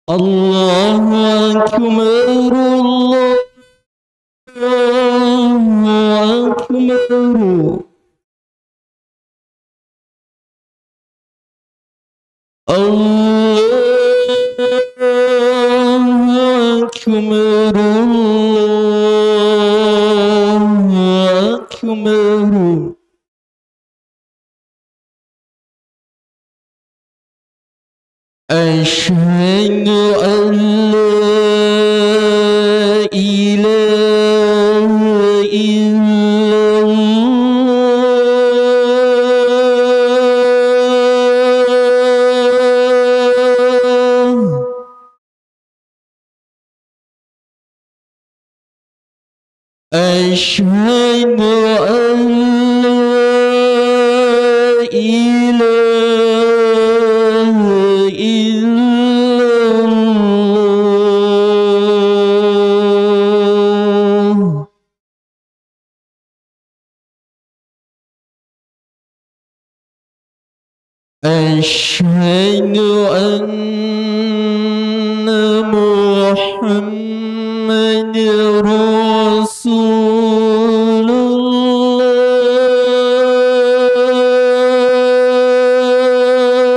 الله أكبر الله أكبر الله أكبر الله أكبر أشهد أن لا إله إلا الله أشهد أن لا إله إلا الله أشهد أن محمد رسول الله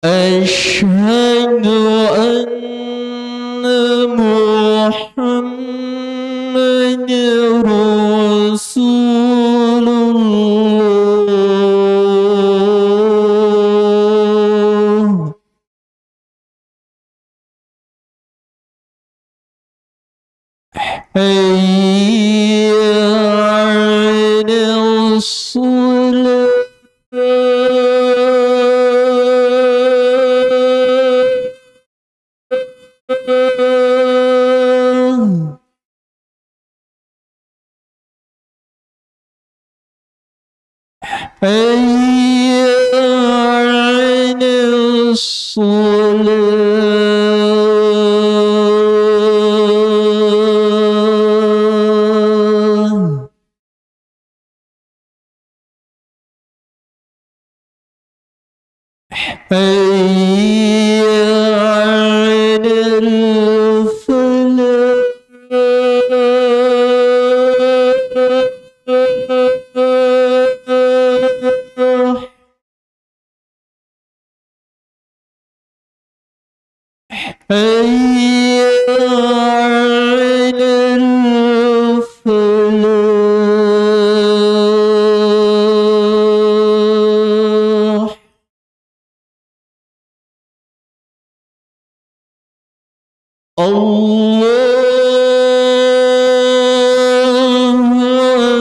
أشهد أن محمد رسول الله حي على الصلاة حي على الصلاة حي على الفلاح حي على الفلاح الله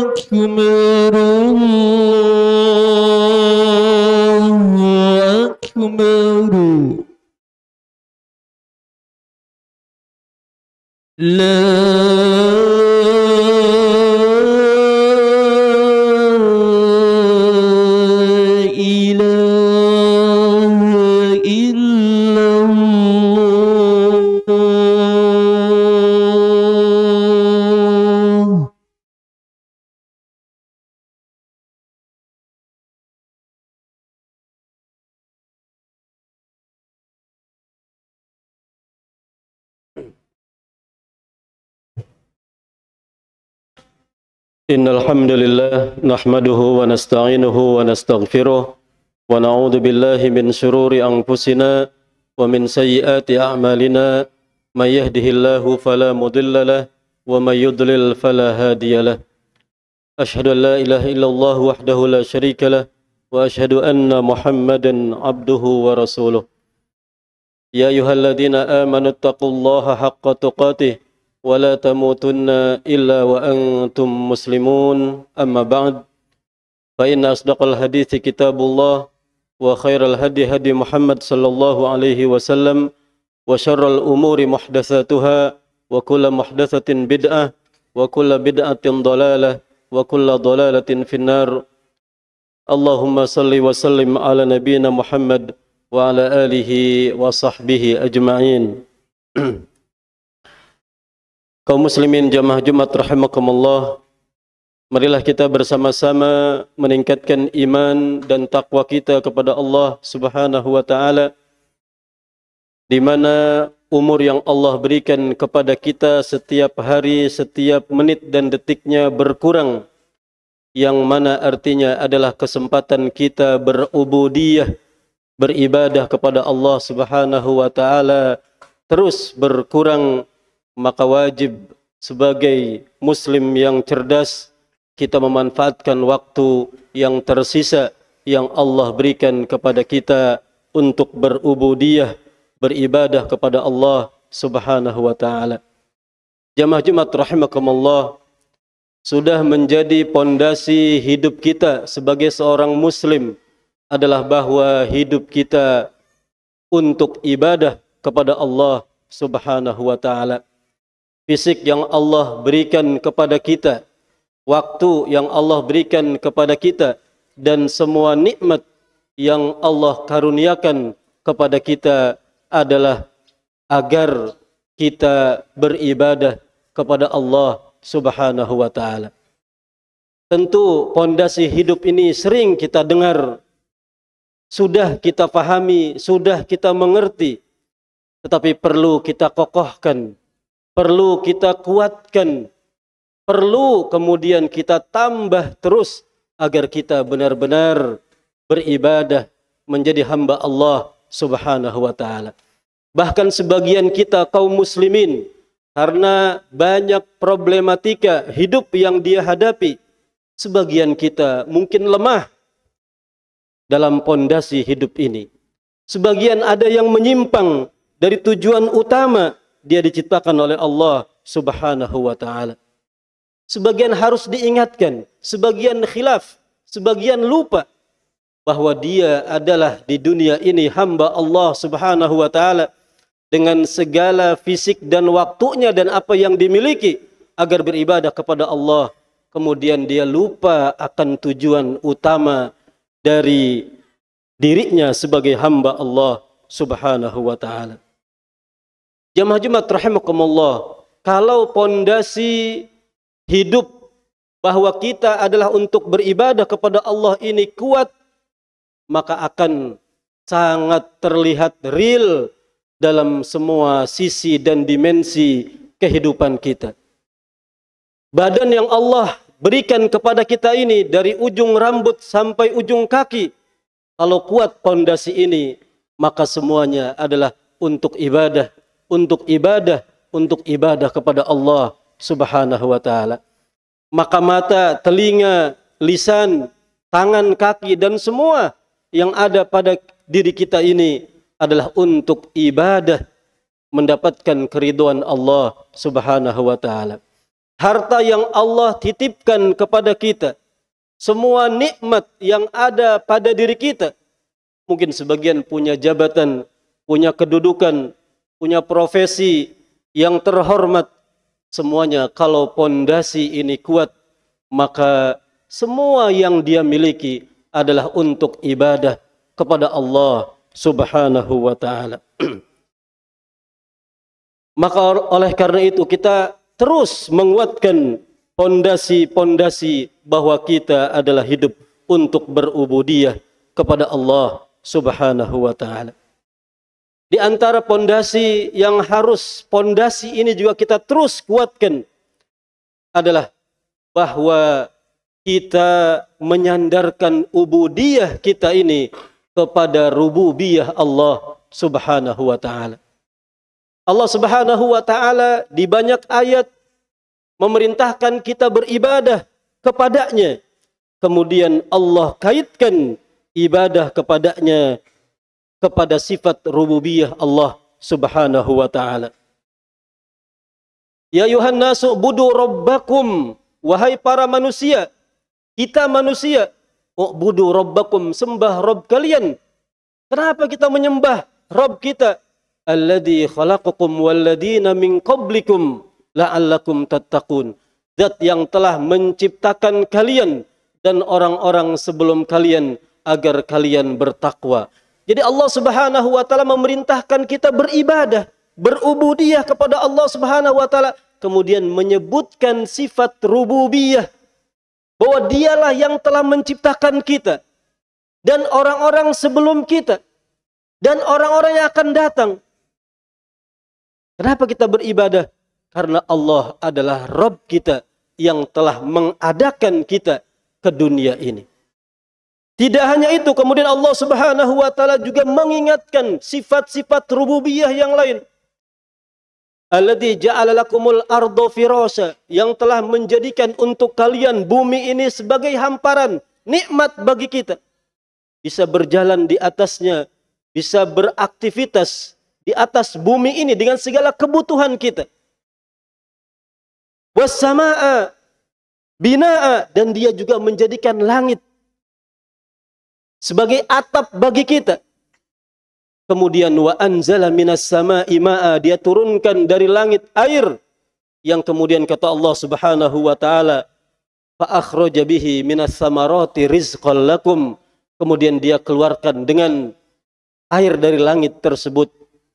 أكبر الله أكبر لا إله إلا الله إن الحمد لله نحمده ونستعينه ونستغفره ونعوذ بالله من شرور أنفسنا ومن سيئات أعمالنا من يهده الله فلا مضل له ومن يضلل فلا هادي له أشهد أن لا إله إلا الله وحده لا شريك له وأشهد أن محمدا عبده ورسوله يا أيها الذين آمنوا اتقوا الله حق تقاته ولا تموتن إلا وأنتم مسلمون أما بعد فإن أصدق الحديث كتاب الله وخير الهدي هدي محمد صلى الله عليه وسلم وشر الأمور محدثاتها وكل محدثة بدعة وكل بدعة ضلالة وكل ضلالة في النار اللهم صل وسلم على نبينا محمد وعلى آله وصحبه أجمعين. Kaum muslimin jamaah Jumat rahimakumullah, marilah kita bersama-sama meningkatkan iman dan takwa kita kepada Allah Subhanahu wa taala, di mana umur yang Allah berikan kepada kita setiap hari, setiap menit dan detiknya berkurang, yang mana artinya adalah kesempatan kita berubudiyah, beribadah kepada Allah Subhanahu wa taala terus berkurang. Maka wajib sebagai muslim yang cerdas kita memanfaatkan waktu yang tersisa yang Allah berikan kepada kita untuk berubudiyah, beribadah kepada Allah Subhanahu wa taala. Jamaah Jumat rahimakumullah, sudah menjadi pondasi hidup kita sebagai seorang muslim adalah bahwa hidup kita untuk ibadah kepada Allah Subhanahu wa taala. Fisik yang Allah berikan kepada kita, waktu yang Allah berikan kepada kita, dan semua nikmat yang Allah karuniakan kepada kita adalah agar kita beribadah kepada Allah Subhanahu wa taala. Tentu pondasi hidup ini sering kita dengar, sudah kita pahami, sudah kita mengerti, tetapi perlu kita kokohkan, perlu kita kuatkan, perlu kemudian kita tambah terus agar kita benar-benar beribadah menjadi hamba Allah Subhanahu wa taala. Bahkan sebagian kita kaum muslimin, karena banyak problematika hidup yang dia hadapi, sebagian kita mungkin lemah dalam pondasi hidup ini. Sebagian ada yang menyimpang dari tujuan utama dia diciptakan oleh Allah Subhanahu wa taala. Sebagian harus diingatkan, sebagian khilaf, sebagian lupa bahwa dia adalah di dunia ini hamba Allah Subhanahu wa taala dengan segala fisik dan waktunya dan apa yang dimiliki agar beribadah kepada Allah. Kemudian dia lupa akan tujuan utama dari dirinya sebagai hamba Allah Subhanahu wa taala. Jamaah Jumat rahimakumullah, kalau pondasi hidup bahwa kita adalah untuk beribadah kepada Allah ini kuat, maka akan sangat terlihat real dalam semua sisi dan dimensi kehidupan kita. Badan yang Allah berikan kepada kita ini dari ujung rambut sampai ujung kaki, kalau kuat pondasi ini, maka semuanya adalah untuk ibadah, untuk ibadah, untuk ibadah kepada Allah Subhanahu wa taala. Maka mata, telinga, lisan, tangan, kaki dan semua yang ada pada diri kita ini adalah untuk ibadah, mendapatkan keridhaan Allah Subhanahu wa taala. Harta yang Allah titipkan kepada kita, semua nikmat yang ada pada diri kita. Mungkin sebagian punya jabatan, punya kedudukan, punya profesi yang terhormat. Semuanya kalau pondasi ini kuat, maka semua yang dia miliki adalah untuk ibadah kepada Allah Subhanahu wa taala. Maka oleh karena itu kita terus menguatkan pondasi-pondasi bahwa kita adalah hidup untuk berubudiyah kepada Allah Subhanahu wa taala. Di antara pondasi yang harus pondasi ini juga kita terus kuatkan adalah bahwa kita menyandarkan ubudiyah kita ini kepada rububiyah Allah Subhanahu wa taala. Allah Subhanahu wa taala di banyak ayat memerintahkan kita beribadah kepadanya. Kemudian Allah kaitkan ibadah kepadanya kepada sifat rububiyah Allah Subhanahu wa taala. Ya ayuhan nasu ubudu rabbakum, wahai para manusia, kita manusia, ubudu rabbakum, sembah Rabb kalian. Kenapa kita menyembah Rabb kita? Alladzi khalaqakum walladzina min qablikum la'allakum tattaqun. Zat yang telah menciptakan kalian dan orang-orang sebelum kalian agar kalian bertakwa. Jadi Allah Subhanahu wa taala memerintahkan kita beribadah, berubudiyah kepada Allah Subhanahu wa taala, kemudian menyebutkan sifat rububiyah bahwa dialah yang telah menciptakan kita dan orang-orang sebelum kita dan orang-orang yang akan datang. Kenapa kita beribadah? Karena Allah adalah Rabb kita yang telah mengadakan kita ke dunia ini. Tidak hanya itu, kemudian Allah Subhanahu wa taala juga mengingatkan sifat-sifat rububiyah yang lain. Alladzi ja'ala lakumul arda firasya, yang telah menjadikan untuk kalian bumi ini sebagai hamparan, nikmat bagi kita. Bisa berjalan di atasnya, bisa beraktivitas di atas bumi ini dengan segala kebutuhan kita. Wassamaa binaa, dan dia juga menjadikan langit sebagai atap bagi kita. Kemudian wa anzala minas samaa'i ma'a, dia turunkan dari langit air yang kemudian kata Allah Subhanahu wa taala fa akhraja bihi minas samarati rizqan lakum, kemudian dia keluarkan dengan air dari langit tersebut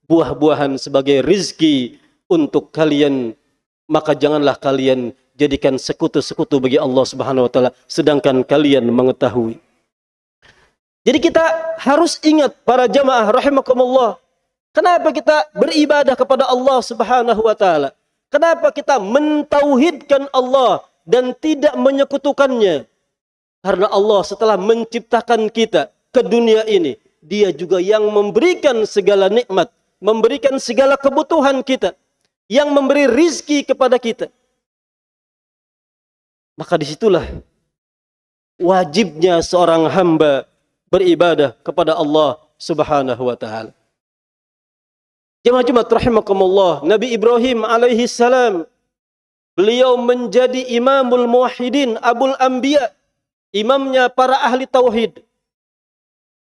buah-buahan sebagai rizki untuk kalian, maka janganlah kalian jadikan sekutu-sekutu bagi Allah Subhanahu wa taala sedangkan kalian mengetahui. Jadi kita harus ingat para jamaah rahimakumullah, kenapa kita beribadah kepada Allah Subhanahu wa taala? Kenapa kita mentauhidkan Allah dan tidak menyekutukannya? Karena Allah setelah menciptakan kita ke dunia ini, Dia juga yang memberikan segala nikmat, memberikan segala kebutuhan kita, yang memberi rizki kepada kita. Maka disitulah wajibnya seorang hamba beribadah kepada Allah Subhanahu wa taala. Jemaah Jumat rahimakumullah, Nabi Ibrahim alaihi salam, beliau menjadi imamul muwahhidin, abul anbiya, imamnya para ahli tauhid,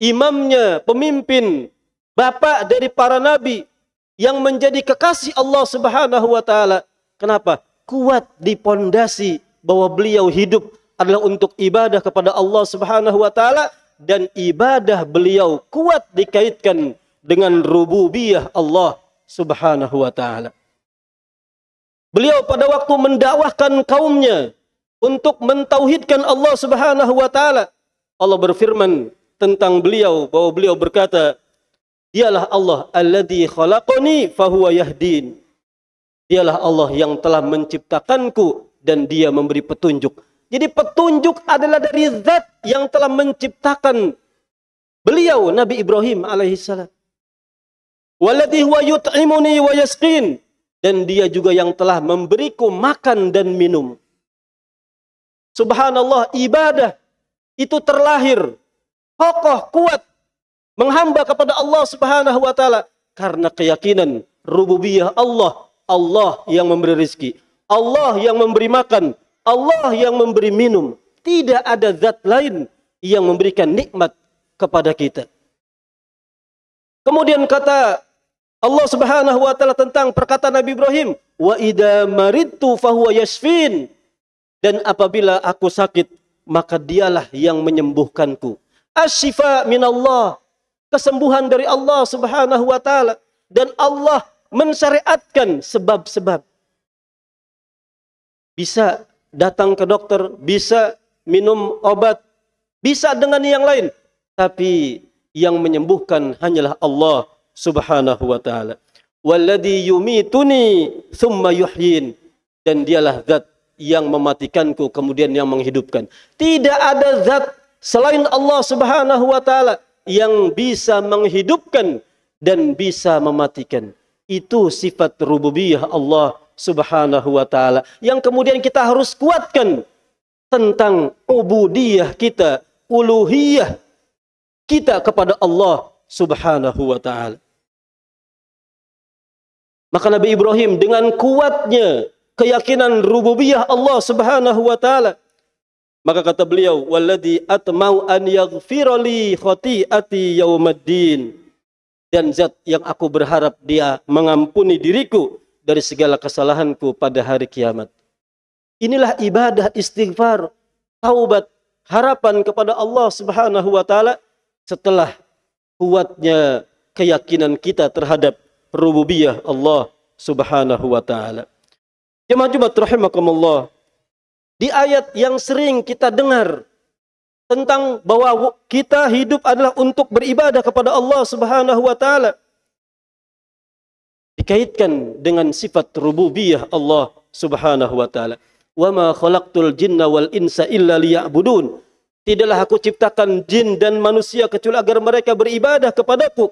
imamnya, pemimpin, bapak dari para nabi yang menjadi kekasih Allah Subhanahu wa taala. Kenapa? Kuat di pondasi bahwa beliau hidup adalah untuk ibadah kepada Allah Subhanahu wa taala, dan ibadah beliau kuat dikaitkan dengan rububiyah Allah Subhanahu wa taala. Beliau pada waktu mendakwahkan kaumnya untuk mentauhidkan Allah Subhanahu wa taala, Allah berfirman tentang beliau bahwa beliau berkata, dialah Allah alladzi khalaqani fahuwa yahdin. Dialah Allah yang telah menciptakanku dan Dia memberi petunjuk. Jadi petunjuk adalah dari zat yang telah menciptakan beliau Nabi Ibrahim alaihissalam. Walladzi huwa yut'imuni wa yasqin, dan Dia juga yang telah memberiku makan dan minum. Subhanallah, ibadah itu terlahir kokoh, kuat, menghamba kepada Allah Subhanahu wa taala karena keyakinan rububiyah Allah. Allah yang memberi rizki, Allah yang memberi makan, Allah yang memberi minum. Tidak ada zat lain yang memberikan nikmat kepada kita. Kemudian kata Allah Subhanahu wa taala tentang perkataan Nabi Ibrahim, wa idza maridtu fahuwa yashfin, dan apabila aku sakit maka Dialah yang menyembuhkanku. Asy-syifa minallah, kesembuhan dari Allah Subhanahu wa taala, dan Allah mensyariatkan sebab-sebab. Bisa datang ke dokter, bisa minum obat, bisa dengan yang lain, tapi yang menyembuhkan hanyalah Allah Subhanahu wa taala. Walladzi yumituni tsumma yuhyin, dan Dialah zat yang mematikanku kemudian yang menghidupkan. Tidak ada zat selain Allah Subhanahu wa taala yang bisa menghidupkan dan bisa mematikan. Itu sifat rububiyah Allah Subhanahu wa taala yang kemudian kita harus kuatkan tentang ubudiyah kita, uluhiyah kita kepada Allah Subhanahu wa taala. Maka Nabi Ibrahim dengan kuatnya keyakinan rububiyah Allah Subhanahu wa taala, maka kata beliau, walladzi atmau an yaghfira li khati'ati yaumaddin, dan zat yang aku berharap Dia mengampuni diriku dari segala kesalahanku pada hari kiamat. Inilah ibadah istighfar, taubat, harapan kepada Allah Subhanahu wa taala setelah kuatnya keyakinan kita terhadap rububiyah Allah Subhanahu wa taala. Jemaah Jumat rahimakumullah, Di ayat yang sering kita dengar tentang bahwa kita hidup adalah untuk beribadah kepada Allah Subhanahu wa taala, dikaitkan dengan sifat rububiyah Allah Subhanahu wa taala. Wa ma khalaqtul jinna wal insa illa liya'budun. Tidaklah aku ciptakan jin dan manusia kecuali agar mereka beribadah kepadaku.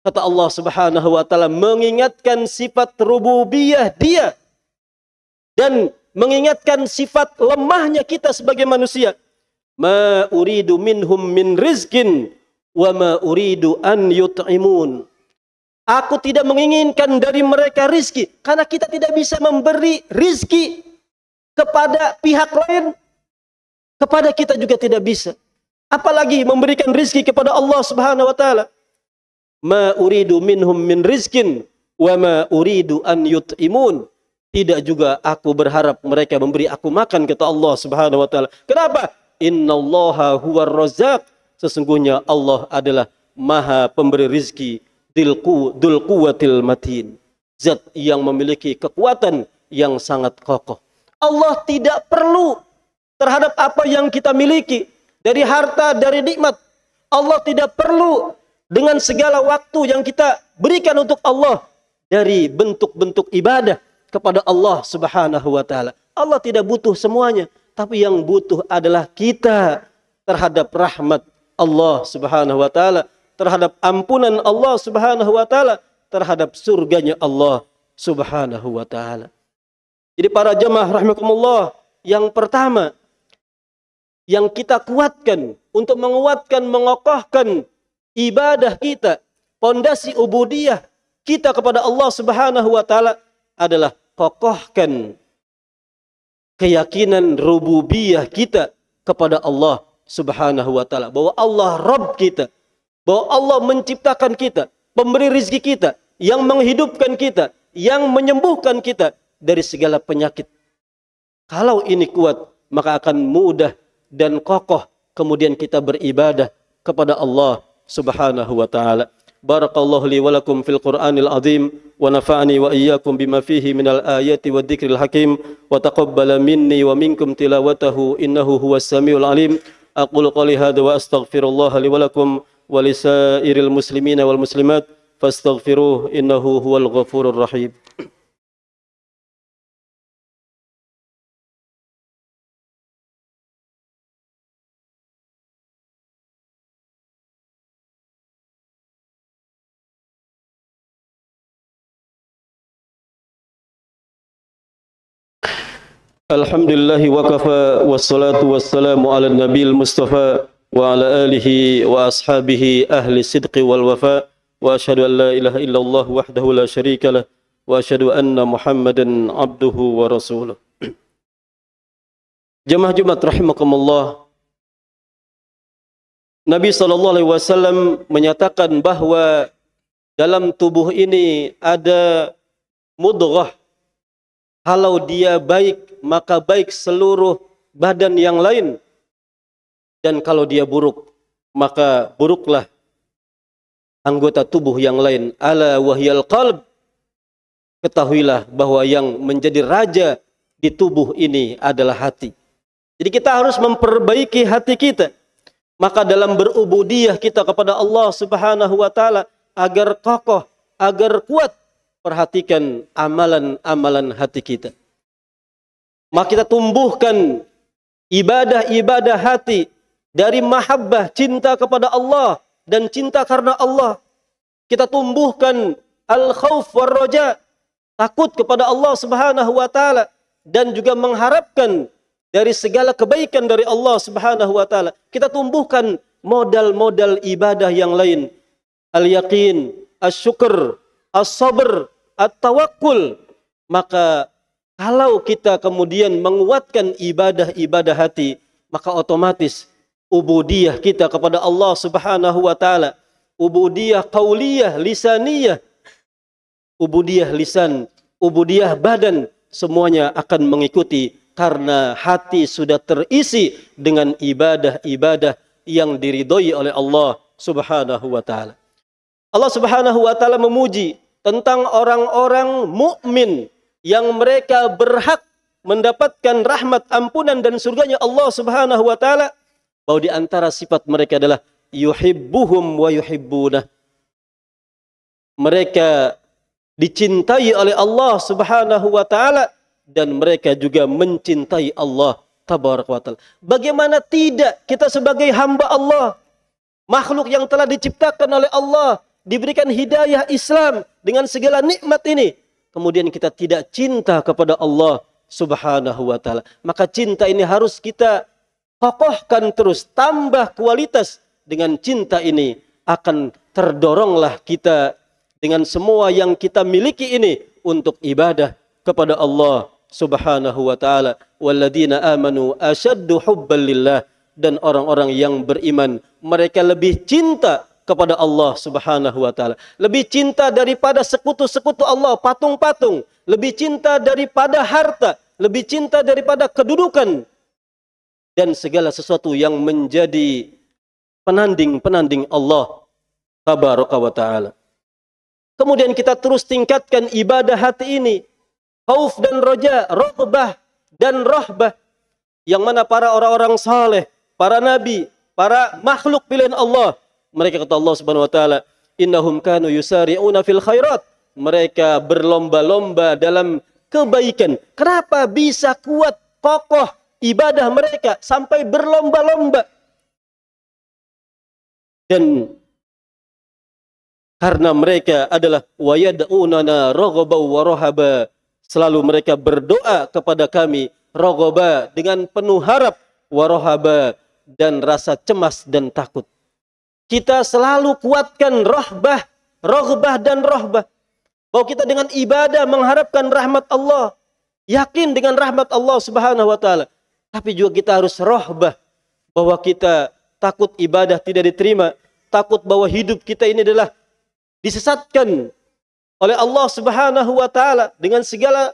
Kata Allah Subhanahu wa taala mengingatkan sifat rububiyah Dia dan mengingatkan sifat lemahnya kita sebagai manusia. Ma uridu minhum min rizkin wa ma uridu an yut'imun. Aku tidak menginginkan dari mereka rizki, karena kita tidak bisa memberi rizki kepada pihak lain, kepada kita juga tidak bisa. Apalagi memberikan rizki kepada Allah Subhanahu wa taala. Ma uridu minhum min rizkin wa ma uridu an yut'imun. Tidak juga aku berharap mereka memberi aku makan, kata Allah Subhanahu wa taala. Kenapa? Innallaha huwar razzaq. Sesungguhnya Allah adalah Maha pemberi rizki, dzul quwwatil matin. Zat yang memiliki kekuatan yang sangat kokoh. Allah tidak perlu terhadap apa yang kita miliki, dari harta, dari nikmat. Allah tidak perlu dengan segala waktu yang kita berikan untuk Allah, dari bentuk-bentuk ibadah kepada Allah Subhanahu wa taala. Allah tidak butuh semuanya, tapi yang butuh adalah kita terhadap rahmat Allah Subhanahu wa taala, terhadap ampunan Allah Subhanahu wa taala, terhadap surganya Allah Subhanahu wa taala. Jadi para jemaah rahimakumullah, yang pertama yang kita kuatkan untuk menguatkan, mengokohkan ibadah kita, pondasi ubudiyah kita kepada Allah Subhanahu wa taala adalah kokohkan keyakinan rububiyah kita kepada Allah Subhanahu wa taala, bahwa Allah Rabb kita, bahwa Allah menciptakan kita, pemberi rizki kita, yang menghidupkan kita, yang menyembuhkan kita dari segala penyakit. Kalau ini kuat, maka akan mudah dan kokoh kemudian kita beribadah kepada Allah Subhanahu wa taala. Barakallahu li wa lakum fil Qur'anil azim wa nafa'ani wa iyyakum bima fihi minal ayati wad dzikril hakim wa taqabbala minni wa minkum tilawatahu innahu huwas samiul alim. Aqulu qali hadza wa astaghfirullah li wa lakum wa lisairil muslimina wal muslimat fastaghfiruhu innahu huwal ghafurur rahim. Alhamdulillahi wa kafa wassalatu wassalamu ala nabil mustafa wa ala alihi wa ashabihi ahli sidqi wal wafa wa ashhadu an la ilaha illallah wahdahu la syarika lah wa ashhadu anna Muhammadan abduhu wa rasuluh. Jemaah Jumat rahimakumullah, Nabi SAW menyatakan bahwa dalam tubuh ini ada mudghah. Kalau dia baik, maka baik seluruh badan yang lain. Dan kalau dia buruk, maka buruklah anggota tubuh yang lain. Ala wahyal qalb. Ketahuilah bahwa yang menjadi raja di tubuh ini adalah hati. Jadi kita harus memperbaiki hati kita. Maka dalam berubudiyah kita kepada Allah Subhanahu wa taala, agar kokoh, agar kuat, perhatikan amalan-amalan hati kita. Maka kita tumbuhkan ibadah-ibadah hati dari mahabbah, cinta kepada Allah dan cinta karena Allah. Kita tumbuhkan al-khauf war-raja, takut kepada Allah Subhanahu wa taala dan juga mengharapkan dari segala kebaikan dari Allah Subhanahu wa taala. Kita tumbuhkan modal-modal ibadah yang lain. Al-yaqin, asy-syukr, as-sabr, at-tawakkul. Maka kalau kita kemudian menguatkan ibadah-ibadah hati, maka otomatis ubudiyah kita kepada Allah Subhanahu wa taala, ubudiyah qauliyah, lisaniyah, ubudiyah lisan, ubudiyah badan, semuanya akan mengikuti karena hati sudah terisi dengan ibadah-ibadah yang diridhoi oleh Allah Subhanahu wa taala. Allah Subhanahu wa taala memuji tentang orang-orang mukmin yang mereka berhak mendapatkan rahmat, ampunan dan surganya Allah Subhanahu wa taala, bahwa di antara sifat mereka adalah yuhibbuhum wa yuhibbunah. Mereka dicintai oleh Allah Subhanahu wa taala dan mereka juga mencintai Allah tabaraka wa taala. Bagaimana tidak kita sebagai hamba Allah, makhluk yang telah diciptakan oleh Allah, diberikan hidayah Islam dengan segala nikmat ini, kemudian kita tidak cinta kepada Allah Subhanahu wa taala. Maka cinta ini harus kita kokohkan terus, tambah kualitas. Dengan cinta ini akan terdoronglah kita dengan semua yang kita miliki ini untuk ibadah kepada Allah Subhanahu wa taala. Walladzina amanu asyaddu hubban lillah, dan orang-orang yang beriman mereka lebih cinta kepada Allah Subhanahu wa taala, lebih cinta daripada sekutu-sekutu Allah, patung-patung, lebih cinta daripada harta, lebih cinta daripada kedudukan dan segala sesuatu yang menjadi penanding-penanding Allah tabaraka wa taala. Kemudian kita terus tingkatkan ibadah hati ini, khauf dan roja, raghbah dan rahbah, yang mana para orang-orang saleh, para nabi, para makhluk pilihan Allah, mereka kata Allah Subhanahu wa taala, innahum kanu yusari'una fil khairat, mereka berlomba-lomba dalam kebaikan. Kenapa bisa kuat, kokoh ibadah mereka sampai berlomba-lomba? Dan karena mereka adalah wayad'unana raghaba wa rahaba, selalu mereka berdoa kepada kami raghaba dengan penuh harap, wa rahaba dan rasa cemas dan takut. Kita selalu kuatkan rahbah, raghbah dan rahbah, bahwa kita dengan ibadah mengharapkan rahmat Allah, yakin dengan rahmat Allah Subhanahu wa taala. Tapi juga kita harus rahbah, bahwa kita takut ibadah tidak diterima, takut bahwa hidup kita ini adalah disesatkan oleh Allah Subhanahu wa taala dengan segala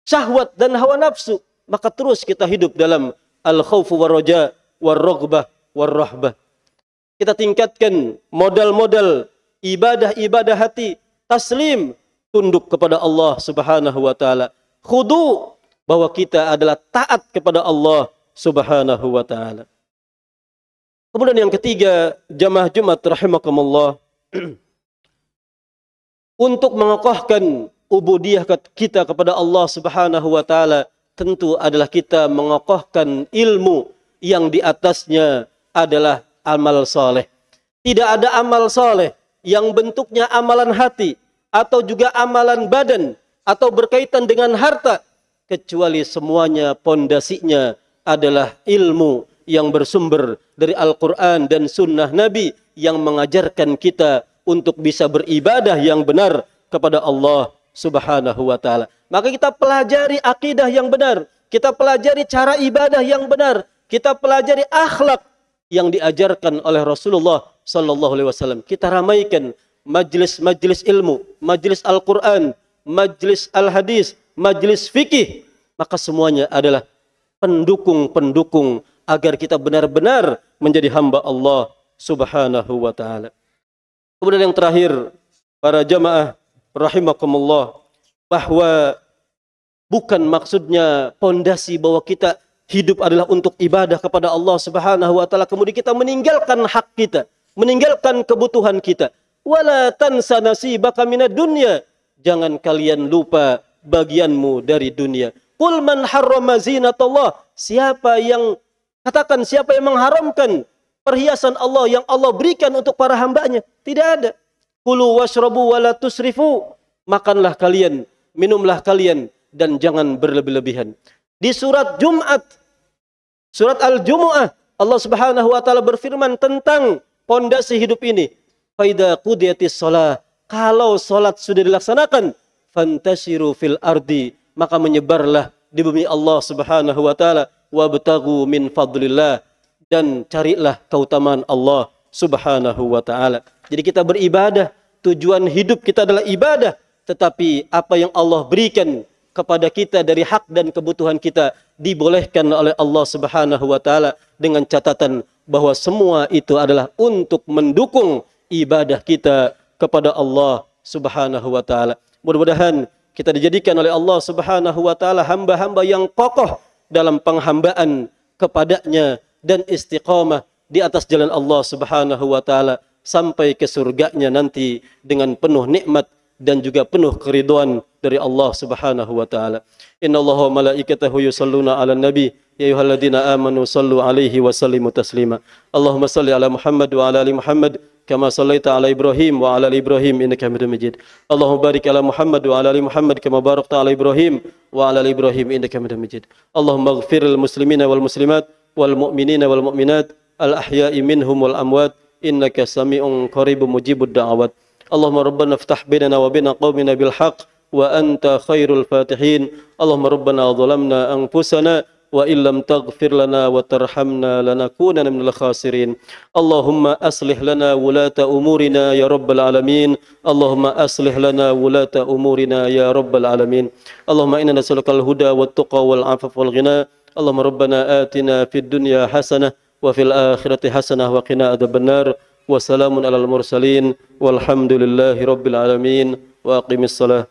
syahwat dan hawa nafsu. Maka terus kita hidup dalam al-khaufu war raja war raghbah war rahbah. Kita tingkatkan modal-modal ibadah-ibadah hati, taslim, tunduk kepada Allah Subhanahu wa taala, khudu, bahwa kita adalah taat kepada Allah Subhanahu wa taala. Kemudian yang ketiga, jamaah Jumat rahimakumullah, untuk mengokohkan ubudiyah kita kepada Allah Subhanahu wa taala, tentu adalah kita mengokohkan ilmu yang di atasnya adalah amal soleh. Tidak ada amal soleh yang bentuknya amalan hati atau juga amalan badan atau berkaitan dengan harta, kecuali semuanya pondasinya adalah ilmu yang bersumber dari Al-Quran dan Sunnah Nabi yang mengajarkan kita untuk bisa beribadah yang benar kepada Allah Subhanahu wa taala. Maka kita pelajari akidah yang benar, kita pelajari cara ibadah yang benar, kita pelajari akhlak yang diajarkan oleh Rasulullah sallallahu alaihi wasallam. Kita ramaikan majlis-majlis ilmu, majlis Al-Quran, majlis Al-Hadis, majlis fikih. Maka semuanya adalah pendukung-pendukung agar kita benar-benar menjadi hamba Allah Subhanahu wa taala. Kemudian yang terakhir, para jamaah rahimakumullah, bahwa bukan maksudnya pondasi bahwa kita hidup adalah untuk ibadah kepada Allah Subhanahu wa taala, kemudian kita meninggalkan hak kita, meninggalkan kebutuhan kita. Wala tansa nasibaka minad dunya, jangan kalian lupa bagianmu dari dunia. Qul man harrama zinatallah, siapa yang mengharamkan perhiasan Allah yang Allah berikan untuk para hambanya? Tidak ada. Kulu washrabu wala tusrifu, makanlah kalian, minumlah kalian, dan jangan berlebih-lebihan. Di surat Jumat, surat Al-Jumu'ah, Allah Subhanahu wa taala berfirman tentang pondasi hidup ini. Faida qudiyatis shalah, kalau salat sudah dilaksanakan, fantasiru fil ardi, maka menyebarlah di bumi Allah Subhanahu wa taala, wabtagu min fadlillah, dan carilah keutamaan Allah Subhanahu wa taala. Jadi kita beribadah, tujuan hidup kita adalah ibadah, tetapi apa yang Allah berikan kepada kita dari hak dan kebutuhan kita dibolehkan oleh Allah Subhanahu wa taala, dengan catatan bahwa semua itu adalah untuk mendukung ibadah kita kepada Allah Subhanahu wa taala. Mudah-mudahan kita dijadikan oleh Allah Subhanahu wa taala hamba-hamba yang kokoh dalam penghambaan kepadanya dan istiqamah di atas jalan Allah Subhanahu wa taala sampai ke surganya nanti dengan penuh nikmat dan juga penuh keridhaan dari Allah Subhanahu wa taala. Innallaha wa malaikatahu yusholluna 'alan nabi ya ayyuhalladzina amanu shallu 'alaihi wa sallimu taslima. Allahumma shalli 'ala Muhammad wa 'ala ali Muhammad kama shallaita 'ala Ibrahim wa 'ala ali Ibrahim innaka Hamidum Majid. Allahumma barik 'ala Muhammad wa 'ala ali Muhammad kama barakta 'ala Ibrahim wa 'ala ali Ibrahim innaka Hamidum Majid. Allahumma ighfiril muslimina wal muslimat wal mu'minina wal mu'minat al ahya'i minhum wal amwat innaka sami'un qaribun mujibud da'awat. Allahumma rabbana iftah bainana wa baina qaumina bil haqq wa anta khairul fatihin. Allahumma rabbana zalamna anfusana wa illam taghfir lana wa tarhamna lanakunanna minal khasirin. Allahumma aslih lana wulata umurina ya rabbal alamin. Allahumma aslih lana wulata umurina ya rabbal alamin. Allahumma inna nas'alukal huda wat tuqa wal afaf wal ghina. Allahumma rabbana atina fid dunya hasanah wa fil akhirati hasanah wa qina adzabannar. Wa salamun alal mursalin walhamdulillahi rabbil alamin wa aqimis salah.